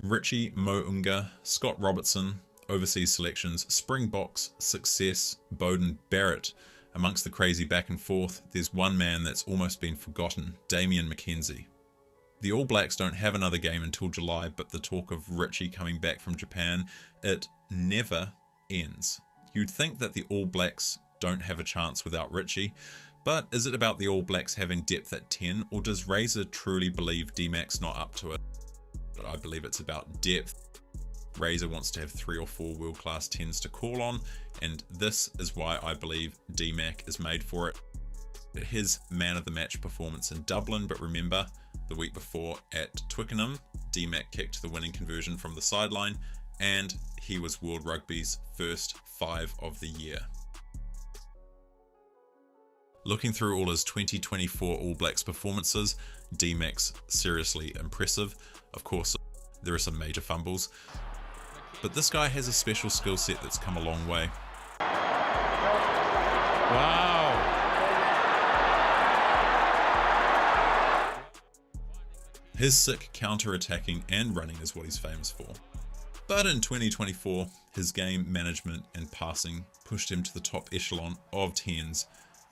Richie Mo'unga, Scott Robertson, overseas selections, Springboks, Success, Bowden, Barrett. Amongst the crazy back and forth, there's one man that's almost been forgotten, Damian McKenzie. The All Blacks don't have another game until July, but the talk of Richie coming back from Japan, it never ends. You'd think that the All Blacks don't have a chance without Richie, but is it about the All Blacks having depth at 10, or does Razor truly believe D-Mac's not up to it? But I believe it's about depth. Razor wants to have 3 or 4 world-class 10s to call on, and this is why I believe D-Mac is made for it. His man of the match performance in Dublin, but remember, the week before at Twickenham, D-Mac kicked the winning conversion from the sideline, and he was World Rugby's first 5 of the year. Looking through all his 2024 All Blacks performances, D-Mac's seriously impressive. Of course, there are some major fumbles, but this guy has a special skill set that's come a long way. Wow. His sick counter-attacking and running is what he's famous for. But in 2024, his game management and passing pushed him to the top echelon of 10s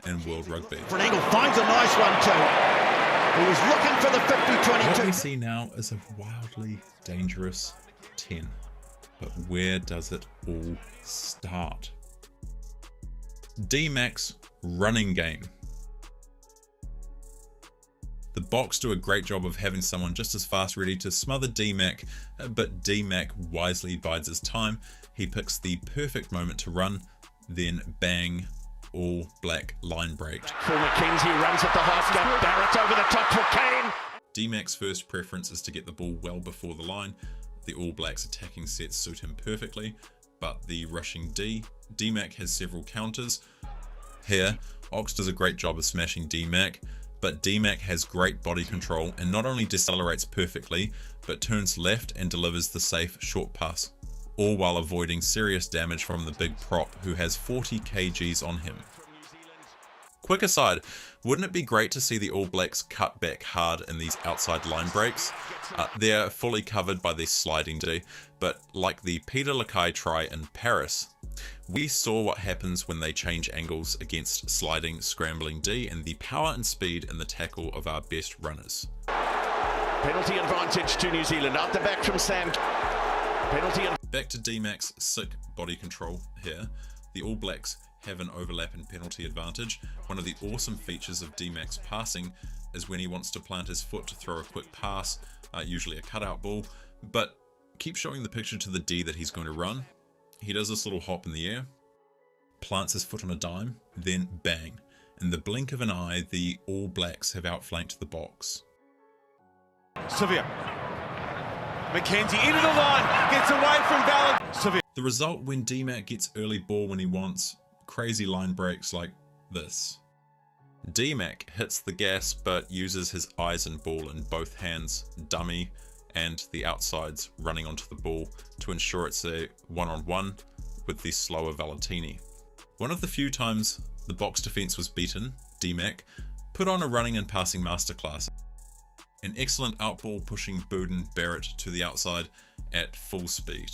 in World Rugby. Angle finds a nice one too. He was looking for the 50-22. What we see now is a wildly dangerous 10. But where does it all start? D-Mac's running game. The Boks do a great job of having someone just as fast ready to smother D-Mac, but D-Mac wisely bides his time. He picks the perfect moment to run, then bang, All Black line break. For McKenzie, runs at the half gap, Barrett over the top for Kane. D-Mac's first preference is to get the ball well before the line. The All Blacks attacking sets suit him perfectly, but the rushing D-Mac has several counters. Here, Ox does a great job of smashing D-Mac, but D-Mac has great body control and not only decelerates perfectly, but turns left and delivers the safe short pass, all while avoiding serious damage from the big prop who has 40 kgs on him. Quick aside, wouldn't it be great to see the All Blacks cut back hard in these outside line breaks? They're fully covered by this sliding D, but like the Peter Lakai try in Paris, we saw what happens when they change angles against sliding, scrambling D and the power and speed in the tackle of our best runners. Penalty advantage to New Zealand. Out the back from Sam. Penalty. Back to D-Mac's sick body control here. The All Blacks have an overlap and penalty advantage. One of the awesome features of D-Mac's passing is when he wants to plant his foot to throw a quick pass, usually a cutout ball, but keep showing the picture to the D that he's going to run. He does this little hop in the air, plants his foot on a dime, then bang. In the blink of an eye, the All Blacks have outflanked the Boks. Severe. McKenzie into the line, gets away from Ballard. Severe. The result when D-Mac gets early ball when he wants, crazy line breaks like this. D-Mac hits the gas but uses his eyes and ball in both hands, dummy and the outsides running onto the ball to ensure it's a one-on-one with the slower Valentini. One of the few times the Boks defense was beaten, D-Mac put on a running and passing masterclass. An excellent outball pushing Bowden Barrett to the outside at full speed.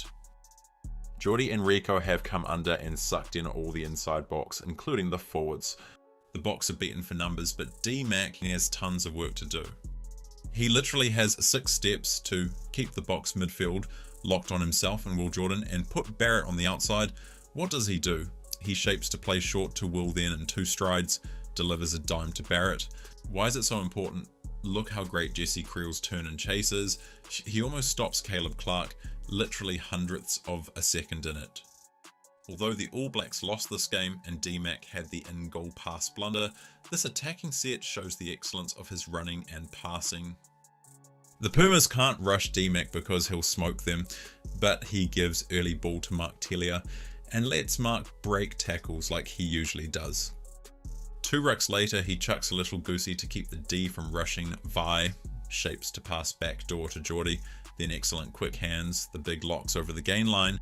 Jordy and Rico have come under and sucked in all the inside box, including the forwards. The Boks are beaten for numbers, but D-Mac has tons of work to do. He literally has 6 steps to keep the Boks midfield locked on himself and Will Jordan and put Barrett on the outside. What does he do? He shapes to play short to Will, then in 2 strides delivers a dime to Barrett. Why is it so important? Look how great Jesse Creel's turn and chase is. He almost stops Caleb Clark, literally hundredths of a second in it. Although the All Blacks lost this game and D-Mac had the in-goal pass blunder, this attacking set shows the excellence of his running and passing. The Pumas can't rush D-Mac because he'll smoke them, but he gives early ball to Mark Tellier and lets Mark break tackles like he usually does. 2 rucks later, he chucks a little goosey to keep the D from rushing Vi, shapes to pass back door to Geordie, then excellent quick hands, the big locks over the gain line.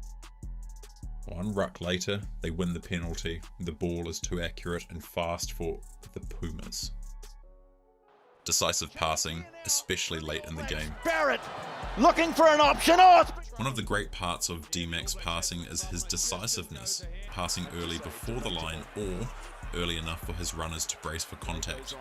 1 ruck later, they win the penalty. The ball is too accurate and fast for the Pumas. decisive passing, especially late in the game. Barrett looking for an option. One of the great parts of D-Mac's passing is his decisiveness, passing early before the line or early enough for his runners to brace for contact.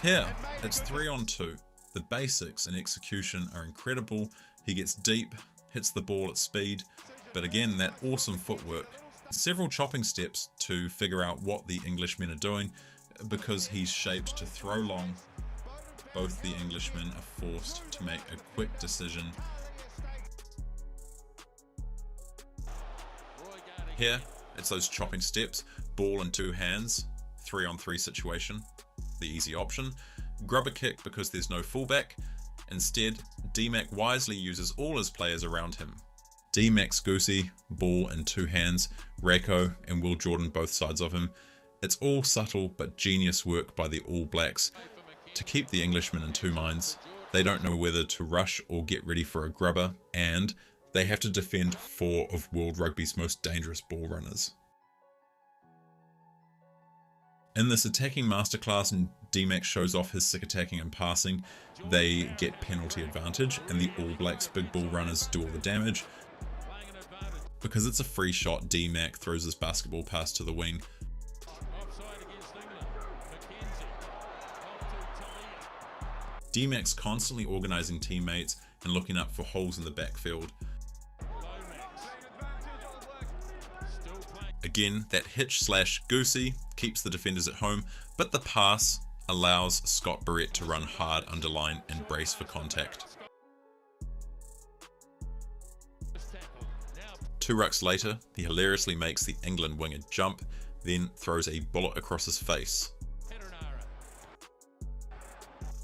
Here, it's 3-on-2. The basics and execution are incredible. He gets deep, hits the ball at speed, but again, that awesome footwork. Several chopping steps to figure out what the Englishmen are doing because he's shaped to throw long. Both the Englishmen are forced to make a quick decision. Here, it's those chopping steps, ball in two hands, 3-on-3 situation, the easy option. Grub a kick because there's no fullback. Instead, D-Mac wisely uses all his players around him. D-Mac's Goosey, ball in two hands, Rako and Will Jordan both sides of him. It's all subtle but genius work by the All Blacks to keep the Englishmen in two minds. They don't know whether to rush or get ready for a grubber, and they have to defend 4 of World Rugby's most dangerous ball runners. In this attacking masterclass, and D-Mac shows off his sick attacking and passing, they get penalty advantage and the All Blacks big ball runners do all the damage. Because it's a free shot, D-Mac throws his basketball pass to the wing. D-Mac's constantly organising teammates and looking up for holes in the backfield. Again, that hitch/Goosey keeps the defenders at home, but the pass allows Scott Barrett to run hard underline and brace for contact. 2 rucks later, he hilariously makes the England winger jump, then throws a bullet across his face.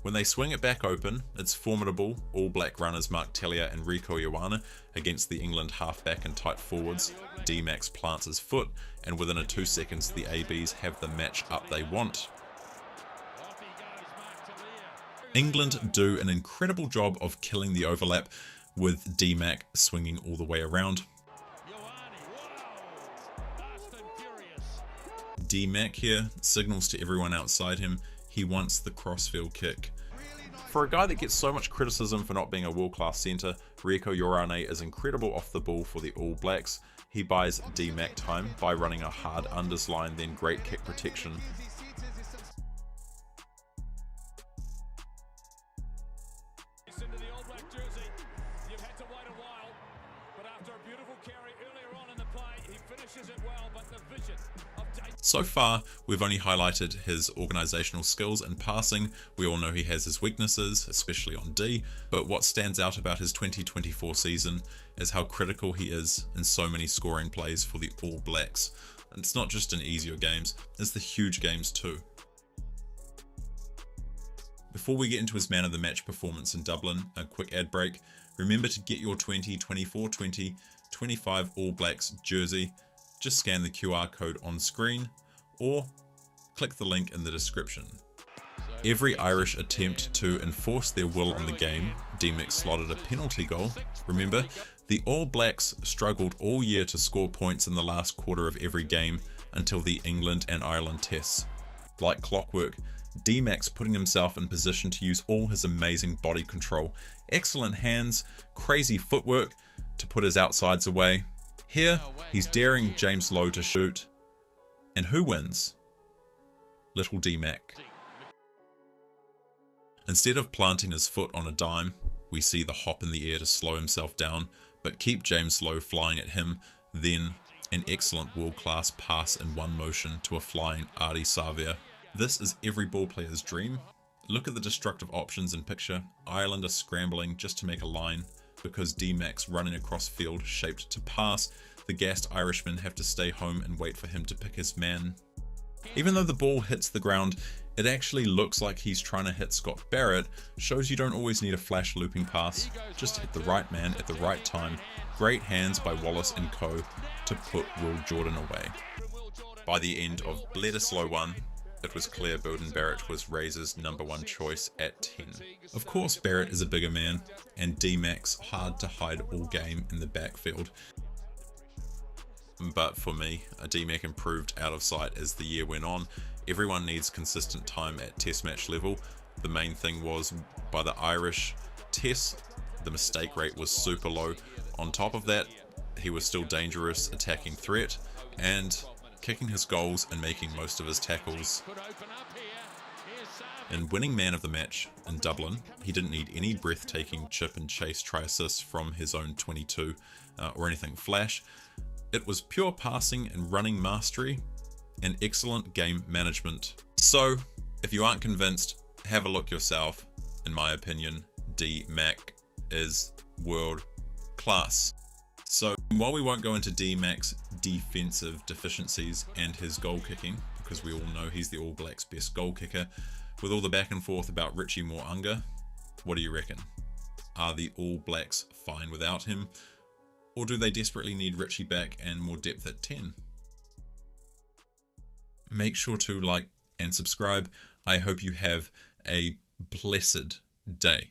When they swing it back open, it's formidable. All Black runners Mark Tellier and Rieko Ioane against the England halfback and tight forwards. D-Mac plants his foot, and within a 2 seconds the ABs have the match up they want. England do an incredible job of killing the overlap, with D-Mac swinging all the way around. D-Mac here signals to everyone outside him he wants the crossfield kick. For a guy that gets so much criticism for not being a world-class centre, Rieko Ioane is incredible off the ball for the All Blacks. He buys D-Mac time by running a hard unders line, then great kick protection. So far, we've only highlighted his organisational skills and passing. We all know he has his weaknesses, especially on D, but what stands out about his 2024 season is how critical he is in so many scoring plays for the All Blacks. And it's not just in easier games, it's the huge games too. Before we get into his man of the match performance in Dublin, a quick ad break. Remember to get your 2024-2025 All Blacks jersey. Just scan the QR code on screen or click the link in the description. Every Irish attempt to enforce their will on the game, D-Mac slotted a penalty goal. Remember, the All Blacks struggled all year to score points in the last quarter of every game until the England and Ireland tests. Like clockwork, D-Mac's putting himself in position to use all his amazing body control, excellent hands, crazy footwork to put his outsides away. Here, he's daring James Lowe to shoot. And who wins? Little D-Mac. Instead of planting his foot on a dime, we see the hop in the air to slow himself down, but keep James Lowe flying at him, then an excellent world-class pass in one motion to a flying Artie Savia. This is every ball player's dream. Look at the destructive options in picture. Ireland are scrambling just to make a line, because D-Mac's running across field shaped to pass. The gassed Irishmen have to stay home and wait for him to pick his man. Even though the ball hits the ground, it actually looks like he's trying to hit Scott Barrett. Shows you don't always need a flash looping pass, just hit the right man at the right time. Great hands by Wallace and co to put Will Jordan away. By the end of Bledisloe 1, it was clear Beauden Barrett was Razor's #1 choice at 10. Of course, Barrett is a bigger man, and D-Mac's hard to hide all game in the backfield. But for me, D-Mac improved out of sight as the year went on. Everyone needs consistent time at test match level. The main thing was, by the Irish test, the mistake rate was super low. On top of that, he was still dangerous attacking threat, and kicking his goals and making most of his tackles. In winning man of the match in Dublin, he didn't need any breathtaking chip and chase try assists from his own 22 or anything flash. It was pure passing and running mastery and excellent game management. So, if you aren't convinced, have a look yourself. In my opinion, D-Mac is world class. So, while we won't go into D-Mac's defensive deficiencies and his goal kicking, because we all know he's the All Blacks' best goal kicker, with all the back and forth about Richie Mo'unga, what do you reckon? Are the All Blacks fine without him? Or do they desperately need Richie back and more depth at 10? Make sure to like and subscribe. I hope you have a blessed day.